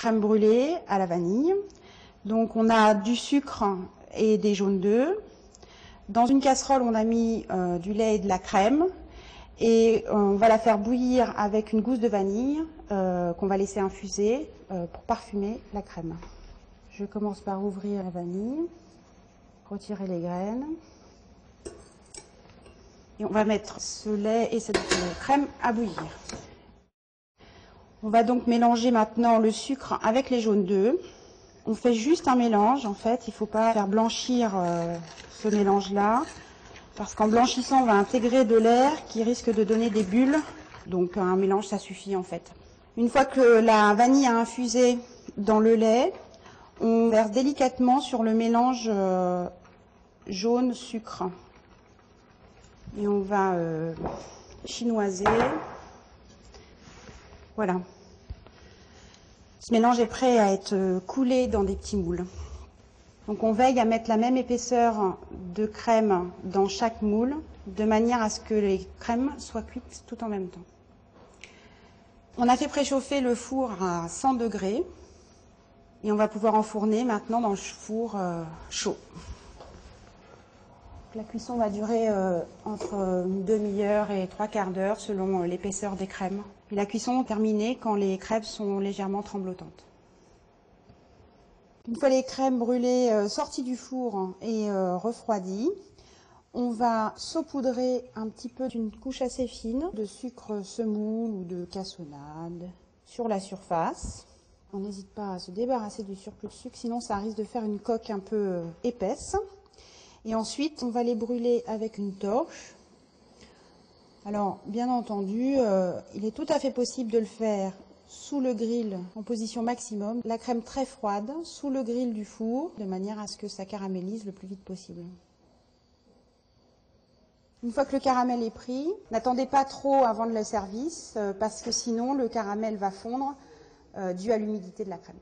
crème brûlée à la vanille. Donc on a du sucre et des jaunes d'œufs. Dans une casserole, on a mis du lait et de la crème. Et on va la faire bouillir avec une gousse de vanille qu'on va laisser infuser pour parfumer la crème. Je commence par ouvrir la vanille, retirer les graines. Et on va mettre ce lait et cette crème à bouillir. On va donc mélanger maintenant le sucre avec les jaunes d'œufs. On fait juste un mélange en fait, il ne faut pas faire blanchir ce mélange-là. Parce qu'en blanchissant, on va intégrer de l'air qui risque de donner des bulles. Donc un mélange, ça suffit en fait. Une fois que la vanille a infusé dans le lait, on verse délicatement sur le mélange jaune-sucre. Et on va chinoiser. Voilà. Ce mélange est prêt à être coulé dans des petits moules. Donc on veille à mettre la même épaisseur de crème dans chaque moule, de manière à ce que les crèmes soient cuites tout en même temps. On a fait préchauffer le four à 100 degrés et on va pouvoir enfourner maintenant dans le four chaud. La cuisson va durer entre une demi-heure et 3/4 d'heure selon l'épaisseur des crèmes. Et la cuisson est terminée quand les crêpes sont légèrement tremblotantes. Une fois les crèmes brûlées sorties du four et refroidies, on va saupoudrer un petit peu d'une couche assez fine de sucre semoule ou de cassonade sur la surface. On n'hésite pas à se débarrasser du surplus de sucre, sinon ça risque de faire une coque un peu épaisse. Et ensuite, on va les brûler avec une torche. Alors, bien entendu, il est tout à fait possible de le faire sous le grill en position maximum, la crème très froide, sous le grill du four, de manière à ce que ça caramélise le plus vite possible. Une fois que le caramel est pris, n'attendez pas trop avant le service, parce que sinon le caramel va fondre dû à l'humidité de la crème.